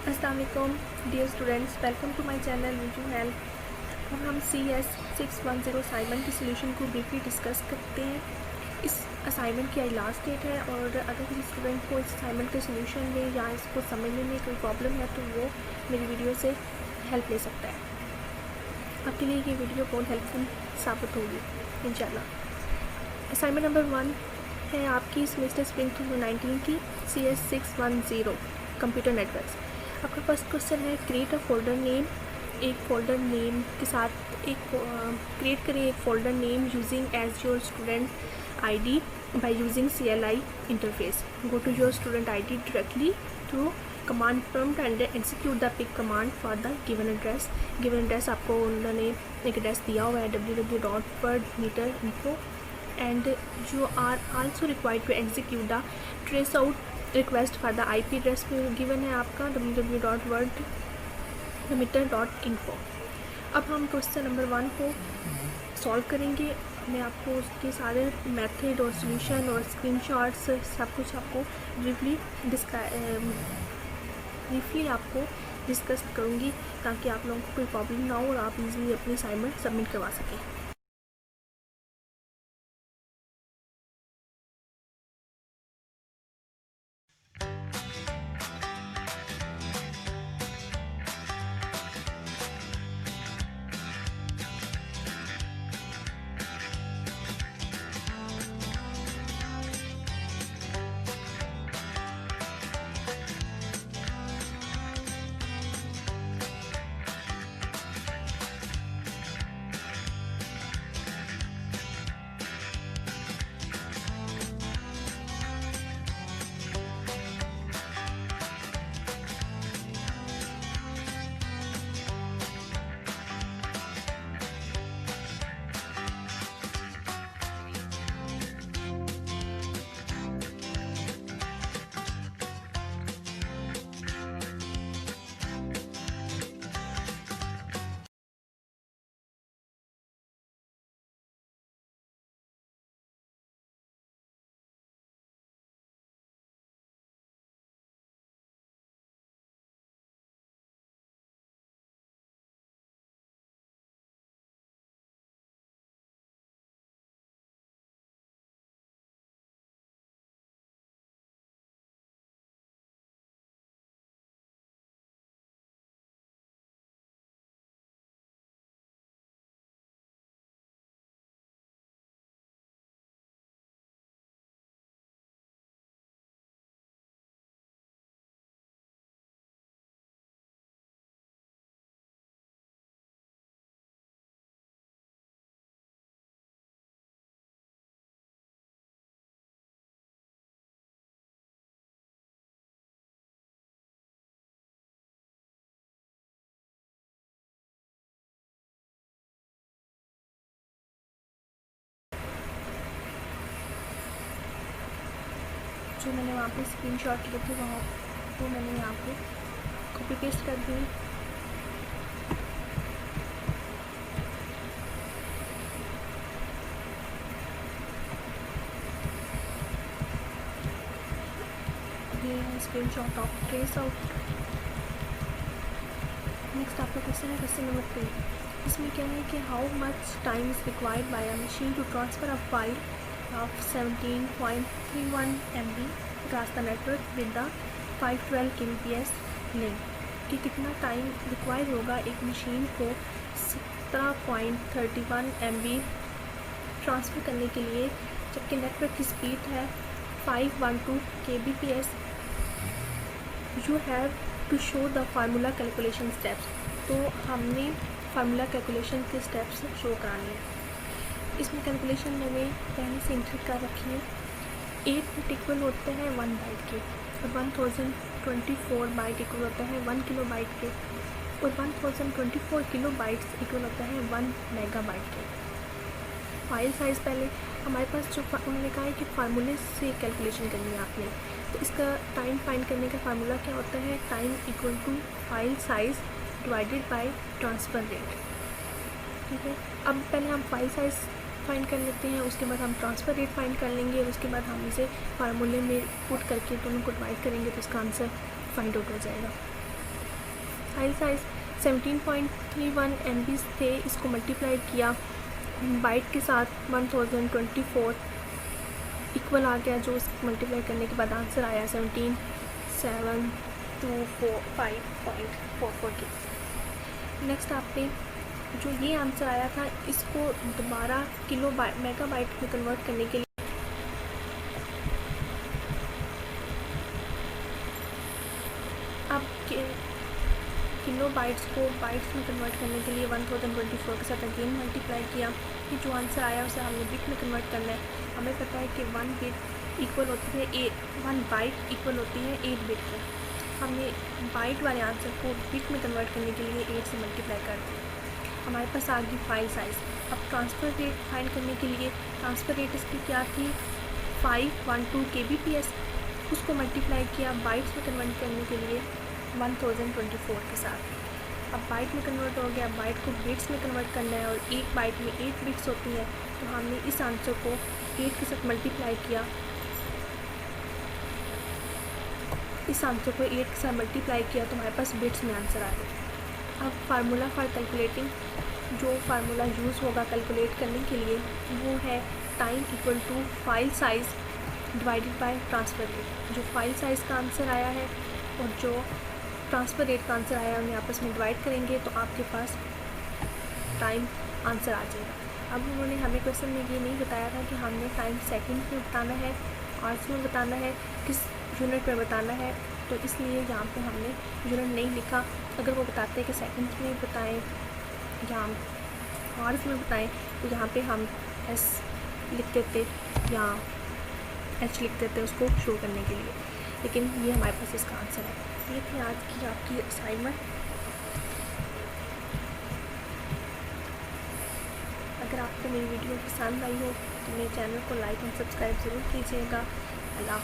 अस्सलाम वालेकुम dear students, welcome to my channel Viju help. अब हम CS 610 असाइनमेंट की सोल्यूशन को ब्रीफली डिस्कस करते हैं। इस असाइनमेंट की आज लास्ट डेट है और अगर किसी स्टूडेंट को इस असाइनमेंट के सोल्यूशन में या इसको समझने में कोई प्रॉब्लम है तो वो मेरी वीडियो से हेल्प ले सकता है। आपके लिए ये वीडियो बहुत हेल्पफुल साबित होगी इंशाल्लाह। असाइनमेंट नंबर 1 है आपकी सेमेस्टर स्प्रिंग 2019 की CS 610 कंप्यूटर नेटवर्क्स। आपका फर्स्ट क्वेश्चन है क्रिएट अ फोल्डर नेम। एक फोल्डर नेम के साथ एक क्रिएट करें एक folder name using as your student ID by using CLI interface. Go to your student ID directly through command prompt and execute the pick command for the given address. Given address आपको उन्होंने एक address दिया हुआ है www.wordmeter.info and you are also required to execute the trace out request for the IP address given है आपका www.wordmeter.info। अब हम क्वेश्चन नंबर 1 को सॉल्व करेंगे। मैं आपको उसके सारे मेथड और सॉल्यूशन और स्क्रीनशॉट्स सब कुछ आपको ब्रीफली आपको डिस्कस करूँगी ताकि आप लोगों को कोई प्रॉब्लम ना हो और आप इजीली अपनी असाइनमेंट सबमिट करवा सकें। जो मैंने वहाँ पे स्क्रीनशॉट लिए थे वहाँ तो मैंने यहाँ पे कॉपी पेस्ट कर दी। ये screenshot of trace out. Next आपका क्वेश्चन है क्वेश्चन नंबर 3। इसमें क्या है कि how much time is required by a machine to transfer a file of 17.31 MB across the network with the 512 kbps link। कि कितना टाइम रिक्वायर होगा एक मशीन को 17.31 MB ट्रांसफ़र करने के लिए जबकि नेटवर्क की स्पीड है 512 kbps। You have to show the formula calculation steps. तो हमने फार्मूला कैलकुलेशन के स्टेप्स शो कराने हैं। इसमें कैलकुलेशन मैंने पहले से इंटर कर रखी है। 8 बिट इक्वल होते हैं 1 बाइट के और 1024 बाइट इक्वल होता है 1 किलो बाइट के और 1024 किलो बाइट्स इक्वल होता है 1 मेगाबाइट के। फाइल साइज़ पहले हमारे पास जो उन्होंने कहा है कि फार्मूले से कैलकुलेशन करनी है आपने, तो इसका टाइम फाइंड करने का फार्मूला क्या होता है, time equal to file size divided by transfer rate. ठीक है, अब पहले हम फाइल साइज़ फाइंड कर लेते हैं, उसके बाद हम ट्रांसफ़र रेट फाइंड कर लेंगे और उसके बाद हम इसे फार्मूले में पुट करके दोनों को डिवाइड करेंगे तो इसका आंसर फाइंड आउट हो जाएगा। फाइल साइज़ 17.31 MB थे, इसको मल्टीप्लाई किया बाइट के साथ 1024 इक्वल आ गया, जो इसको मल्टीप्लाई करने के बाद आंसर आया 177245.44 के। नेक्स्ट आपने जो ये आंसर आया था इसको दोबारा मेगाबाइट में कन्वर्ट करने के लिए अब किलो बाइट्स को बाइट्स में कन्वर्ट करने के लिए 1024 के साथ अगेन मल्टीप्लाई किया। कि जो आंसर आया उसे हमने बिट में कन्वर्ट करना है। हमें पता है कि 1 बिट इक्वल होती है 1 बाइट इक्वल होती है 8 बिट के। हमने बाइट वाले आंसर को बिट में कन्वर्ट करने के लिए 8 से मल्टीप्लाई कर दिया। हमारे पास आ गई फाइल साइज़। अब ट्रांसफ़र रेट फाइंड करने के लिए ट्रांसफ़र रेट इसकी क्या थी 512 kbps, उसको मल्टीप्लाई किया बाइट्स में कन्वर्ट करने के लिए 1024 के साथ। अब बाइट में कन्वर्ट हो गया, बाइट को बिट्स में कन्वर्ट करना है और एक बाइट में 8 बिट्स होती है, तो हमने इस आंसर को 8 के साथ मल्टीप्लाई किया। इस आंसर को 8 के साथ मल्टीप्लाई किया तो हमारे पास बिट्स में आंसर आ गया। अब फार्मूला फॉर कैलकुलेटिंग, जो फार्मूला यूज़ होगा कैलकुलेट करने के लिए वो है time equal to file size divided by transfer rate. जो फाइल साइज़ का आंसर आया है और जो ट्रांसफ़र रेट का आंसर आया उन्हें आपस में डिवाइड करेंगे तो आपके पास टाइम आंसर आ जाएगा। अब उन्होंने हमें क्वेश्चन में ये नहीं बताया था कि हमने टाइम सेकंड में बताना है, आवर्स में बताना है, किस यूनिट में बताना है, तो इसलिए यहाँ पे हमने यूनिट नहीं लिखा। अगर वो बताते हैं कि सेकंड में बताएं या आवर्स में बताएं तो यहाँ पे हम एस लिख देते या एच लिख देते उसको शो करने के लिए, लेकिन ये हमारे पास इसका आंसर है। ये थी आज की आपकी असाइनमेंट। अगर आपको मेरी वीडियो पसंद आई हो तो मेरे चैनल को लाइक एंड सब्सक्राइब ज़रूर कीजिएगा। अल्लाह।